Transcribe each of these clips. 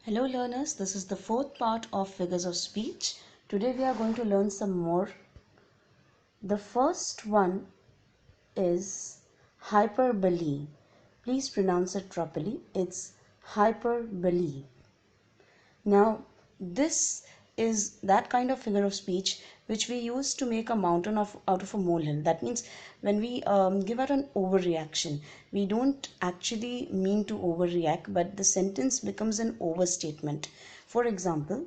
Hello learners, this is the fourth part of figures of speech. Today we are going to learn some more. The first one is hyperbole. Please pronounce it properly. It's hyperbole. Now, this is that kind of figure of speech which we use to make a mountain out of a molehill. That means when we give out an overreaction, we don't actually mean to overreact, but the sentence becomes an overstatement. For example,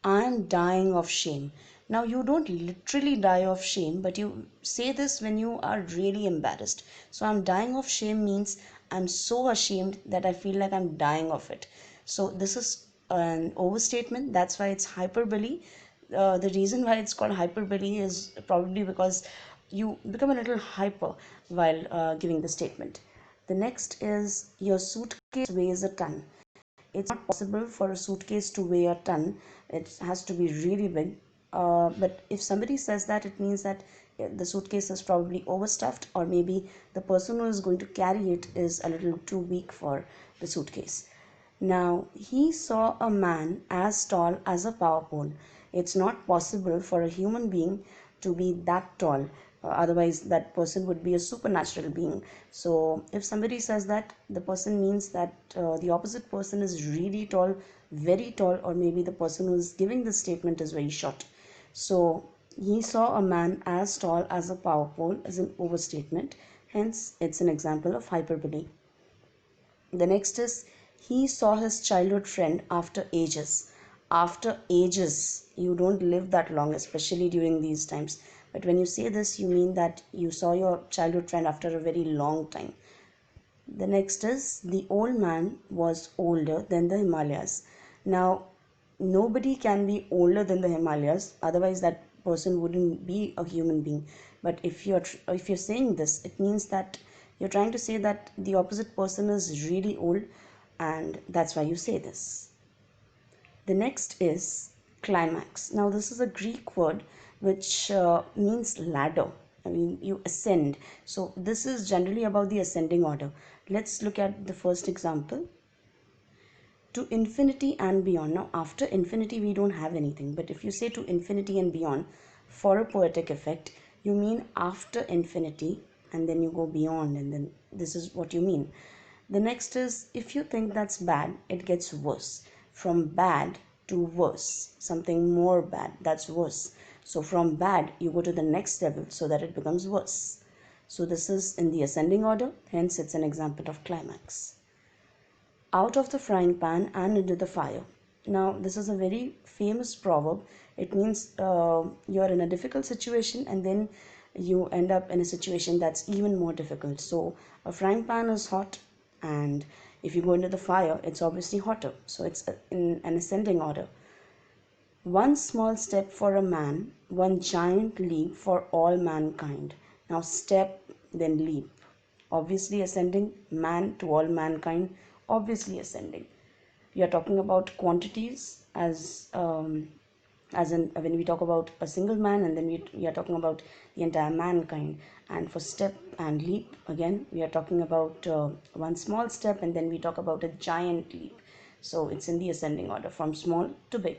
I am dying of shame. Now, you don't literally die of shame, but you say this when you are really embarrassed. So, I'm dying of shame means I'm so ashamed that I feel like I'm dying of it. So, this is an overstatement. That's why it's hyperbole. The reason why it's called hyperbole is probably because you become a little hyper while giving the statement. The next is your suitcase weighs a ton. It's not possible for a suitcase to weigh a ton. It has to be really big. But if somebody says that, it means that the suitcase is probably overstuffed, or maybe the person who is going to carry it is a little too weak for the suitcase. Now, he saw a man as tall as a power pole. It's not possible for a human being to be that tall. Otherwise, that person would be a supernatural being. So, if somebody says that, the person means that the opposite person is really tall, very tall, or maybe the person who is giving this statement is very short. So, he saw a man as tall as a power pole as an overstatement. Hence, it's an example of hyperbole. The next is he saw his childhood friend after ages. After ages, you don't live that long, especially during these times. But when you say this, you mean that you saw your childhood friend after a very long time. The next is the old man was older than the Himalayas. Now, nobody can be older than the Himalayas, otherwise that person wouldn't be a human being. But if you're saying this, it means that you're trying to say that the opposite person is really old, and that's why you say this. The next is climax. Now, this is a Greek word which means ladder. I mean, you ascend. So, this is generally about the ascending order. Let's look at the first example. To infinity and beyond. Now, after infinity, we don't have anything. But if you say to infinity and beyond for a poetic effect, you mean after infinity and then you go beyond, and then this is what you mean. The next is if you think that's bad, it gets worse. From bad to worse, something more bad, that's worse. So from bad, you go to the next level so that it becomes worse. So this is in the ascending order, hence it's an example of climax. Out of the frying pan and into the fire. Now, this is a very famous proverb. It means you're in a difficult situation and then you end up in a situation that's even more difficult. So, a frying pan is hot, and if you go into the fire, it's obviously hotter. So, it's in an ascending order. One small step for a man, one giant leap for all mankind. Now, step, then leap. Obviously ascending, man to all mankind, obviously ascending. We are talking about quantities as in when we talk about a single man, and then we are talking about the entire mankind. And for step and leap, again we are talking about one small step, and then we talk about a giant leap. So it's in the ascending order from small to big.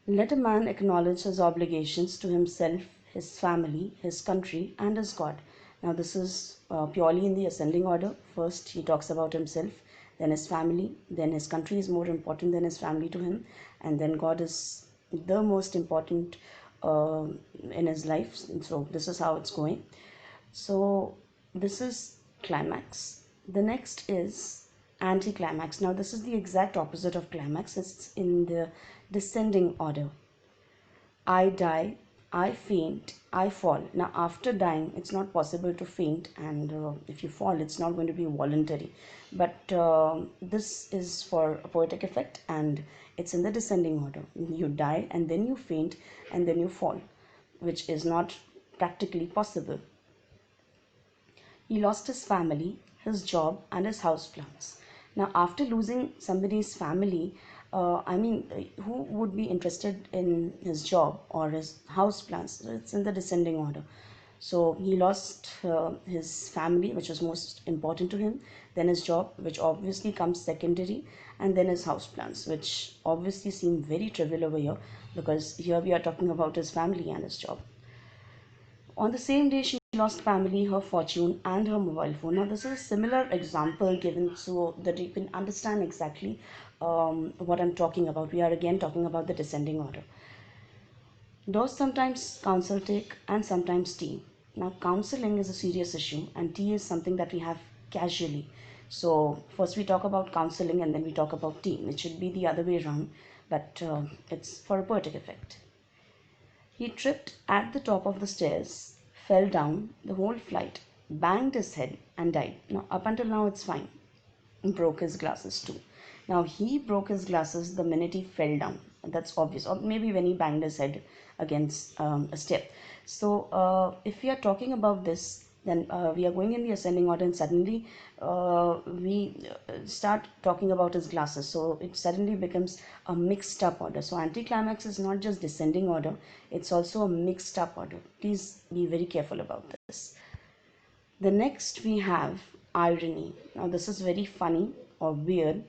Let a man acknowledge his obligations to himself, his family, his country, and his God. Now, this is purely in the ascending order. First, he talks about himself, then his family, then his country is more important than his family to him, and then God is the most important in his life. And so, this is how it's going. So, this is climax. The next is anticlimax. Now, this is the exact opposite of climax, it's in the descending order. I die, I faint, I fall. Now, after dying, it's not possible to faint, and if you fall, it's not going to be voluntary. But this is for a poetic effect, and it's in the descending order. You die, and then you faint, and then you fall, which is not practically possible. He lost his family, his job, and his house plants. Now, after losing somebody's family, who would be interested in his job or his house plants? So it's in the descending order. So he lost his family, which was most important to him, then his job, which obviously comes secondary, and then his house plans, which obviously seem very trivial over here, because here we are talking about his family and his job. On the same day, she lost family, her fortune, and her mobile phone. Now, this is a similar example given so that you can understand exactly what I'm talking about. We are again talking about the descending order. Does sometimes counsel take and sometimes tea. Now, counseling is a serious issue, and tea is something that we have casually. So, first we talk about counseling and then we talk about tea. It should be the other way around, but it's for a poetic effect. He tripped at the top of the stairs, fell down the whole flight, banged his head, and died. Now, up until now, it's fine. He broke his glasses too. Now, he broke his glasses the minute he fell down. That's obvious. Or maybe when he banged his head against a step. So, if we are talking about this, then we are going in the ascending order, and suddenly we start talking about his glasses. So it suddenly becomes a mixed up order. So anticlimax is not just descending order, it's also a mixed up order. Please be very careful about this. The next we have irony. Now this is very funny or weird.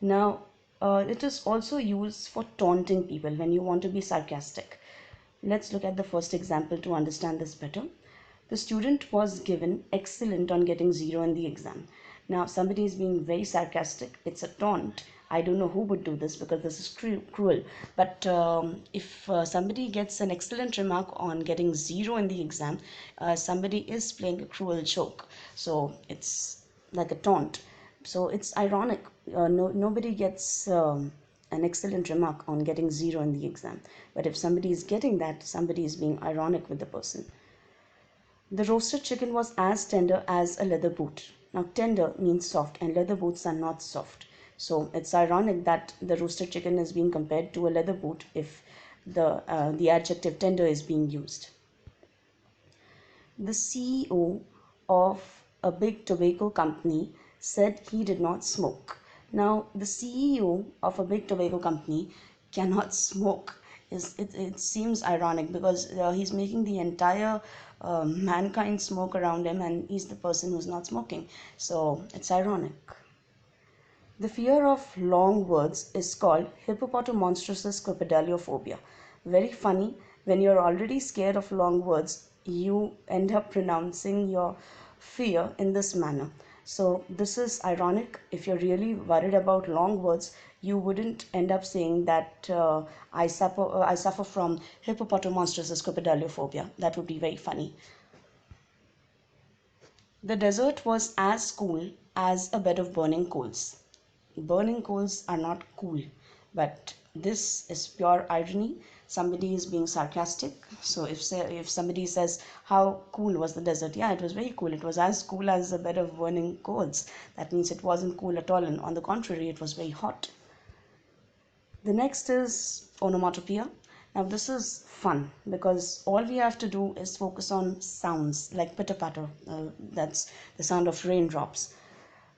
Now it is also used for taunting people when you want to be sarcastic. Let's look at the first example to understand this better. The student was given excellent on getting zero in the exam. Now somebody is being very sarcastic. It's a taunt. I don't know who would do this because this is cruel. But if somebody gets an excellent remark on getting zero in the exam, somebody is playing a cruel joke. So it's like a taunt. So it's ironic. Nobody gets an excellent remark on getting zero in the exam. But if somebody is getting that, somebody is being ironic with the person. The roasted chicken was as tender as a leather boot. Now, tender means soft, and leather boots are not soft. So, it's ironic that the roasted chicken is being compared to a leather boot if the adjective tender is being used. The CEO of a big tobacco company said he did not smoke. Now, the CEO of a big tobacco company cannot smoke. It seems ironic because he's making the entire mankind smoke around him, and he's the person who's not smoking. So, it's ironic. The fear of long words is called hippopotomonstrosus crocodiliophobia. Very funny. When you're already scared of long words, you end up pronouncing your fear in this manner. So this is ironic. If you're really worried about long words, you wouldn't end up saying that I suffer from hippopotomonstrosus crocodiliophobia. That would be very funny. The desert was as cool as a bed of burning coals. Burning coals are not cool, but this is pure irony. Somebody is being sarcastic. So if somebody says how cool was the desert, yeah, it was very cool. It was as cool as a bed of burning coals. That means it wasn't cool at all, and on the contrary, it was very hot. The next is onomatopoeia. Now this is fun because all we have to do is focus on sounds like pitter patter. That's the sound of raindrops.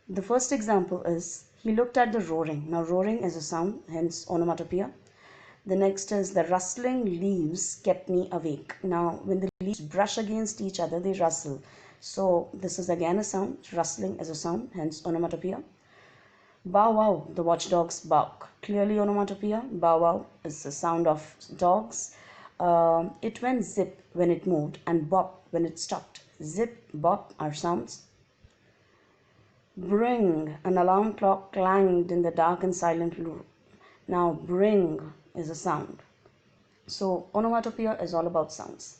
The first example is he looked at the roaring. Now roaring is a sound, hence onomatopoeia. The next is the rustling leaves kept me awake. Now when the leaves brush against each other, they rustle. So this is again a sound. Rustling is a sound, hence onomatopoeia. Bow wow, the watchdogs bark. Clearly onomatopoeia. Bow wow is the sound of dogs. It went zip when it moved and bop when it stopped. Zip, bop are sounds. Bring, an alarm clock clanged in the dark and silent room. Now bring is a sound. So onomatopoeia is all about sounds.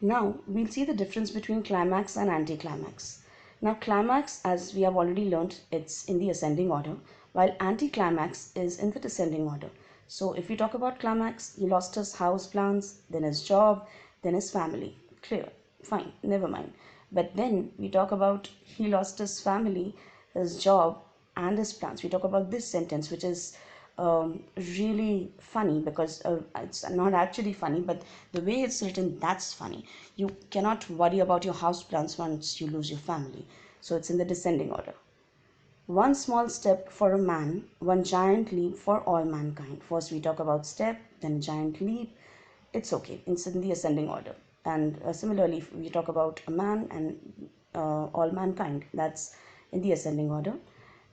Now we'll see the difference between climax and anticlimax. Now climax, as we have already learned, it's in the ascending order, while anticlimax is in the descending order. So if we talk about climax, he lost his house plans, then his job, then his family. Clear, fine, never mind. But then we talk about he lost his family, his job, and his plans. We talk about this sentence, which is really funny because it's not actually funny, but the way it's written, that's funny. You cannot worry about your house plans once you lose your family. So it's in the descending order. One small step for a man, one giant leap for all mankind. First we talk about step, then giant leap. It's okay. It's in the ascending order. And similarly, if we talk about a man and all mankind, that's in the ascending order.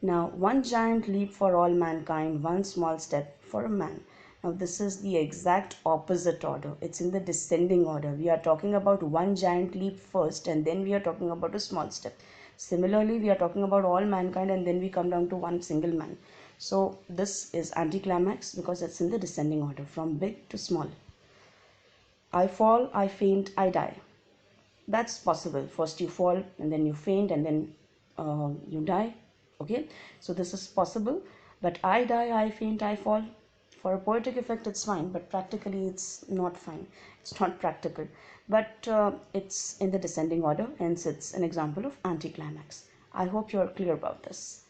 Now, one giant leap for all mankind, one small step for a man. Now, this is the exact opposite order. It's in the descending order. We are talking about one giant leap first, and then we are talking about a small step. Similarly, we are talking about all mankind, and then we come down to one single man. So, this is anticlimax because it's in the descending order from big to small. I fall, I faint, I die. That's possible. First you fall and then you faint and then you die. Okay, so this is possible. But I die, I faint, I fall. For a poetic effect, it's fine, but practically, it's not fine. It's not practical. But it's in the descending order, hence, it's an example of anticlimax. I hope you're clear about this.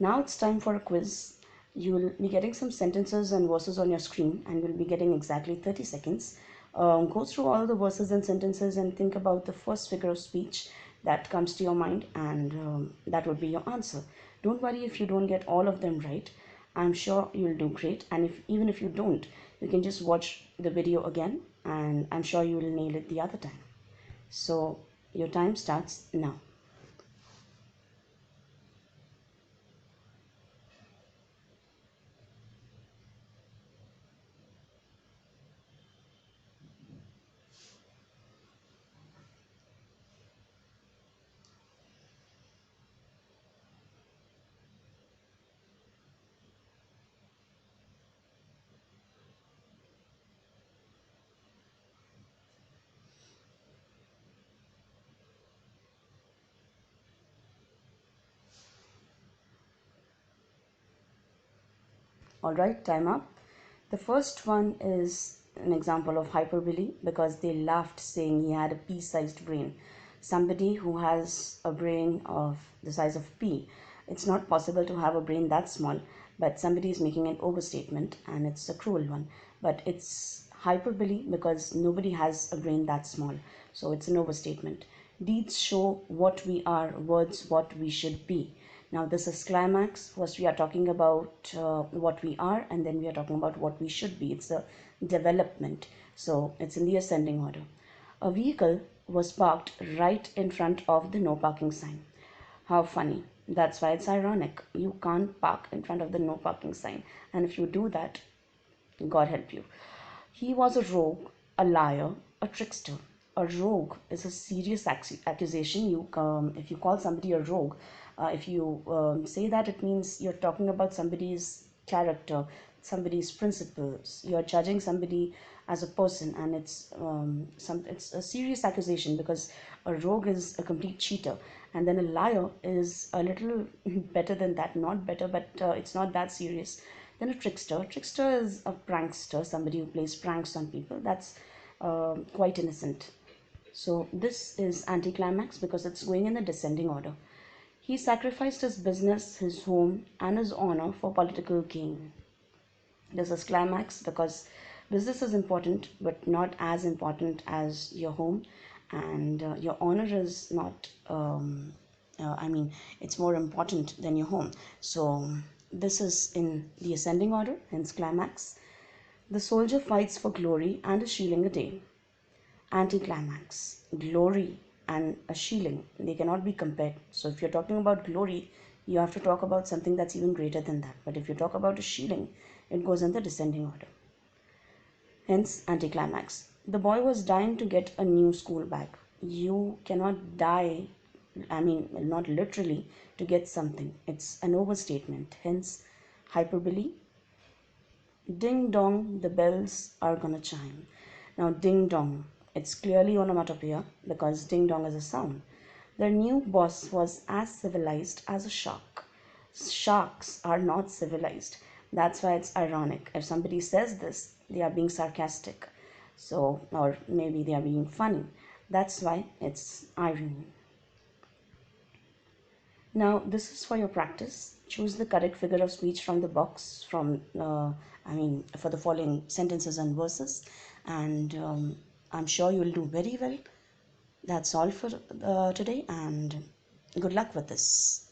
Now it's time for a quiz. You will be getting some sentences and verses on your screen, and you'll be getting exactly 30 seconds. Go through all the verses and sentences and think about the first figure of speech that comes to your mind, and that would be your answer. Don't worry if you don't get all of them right. I'm sure you'll do great, and even if you don't, you can just watch the video again, and I'm sure you will nail it the other time. So your time starts now. All right, time up. The first one is an example of hyperbole because they laughed saying he had a pea-sized brain. Somebody who has a brain of the size of pea. It's not possible to have a brain that small, but somebody is making an overstatement and it's a cruel one. But it's hyperbole because nobody has a brain that small. So it's an overstatement. Deeds show what we are, words what we should be. Now this is climax. First we are talking about what we are, and then we are talking about what we should be. It's a development. So it's in the ascending order. A vehicle was parked right in front of the no parking sign. How funny. That's why it's ironic. You can't park in front of the no parking sign. And if you do that, God help you. He was a rogue, a liar, a trickster. A rogue is a serious accusation. If you call somebody a rogue, if you say that, it means you're talking about somebody's character, somebody's principles. You're judging somebody as a person, and it's a serious accusation because a rogue is a complete cheater, and then a liar is a little better than that. Not better, but it's not that serious. Then a trickster. A trickster is a prankster, somebody who plays pranks on people. That's quite innocent. So this is anticlimax because it's going in the descending order. He sacrificed his business, his home, and his honor for political gain. This is climax because business is important, but not as important as your home, and your honor is not. It's more important than your home. So this is in the ascending order, hence climax. The soldier fights for glory and a shilling a day. Anticlimax. Glory and a shilling, they cannot be compared. So if you're talking about glory, you have to talk about something that's even greater than that. But if you talk about a shilling, it goes in the descending order. Hence anticlimax. The boy was dying to get a new school bag. You cannot die, not literally, to get something. It's an overstatement. Hence hyperbole. Ding dong, the bells are gonna chime. Now, ding dong, it's clearly onomatopoeia because ding dong is a sound. Their new boss was as civilized as a shark. Sharks are not civilized. That's why it's ironic. If somebody says this, they are being sarcastic. So, or maybe they are being funny. That's why it's irony. Now, this is for your practice. Choose the correct figure of speech from the box for the following sentences and verses. And I'm sure you'll do very well. That's all for today, and good luck with this.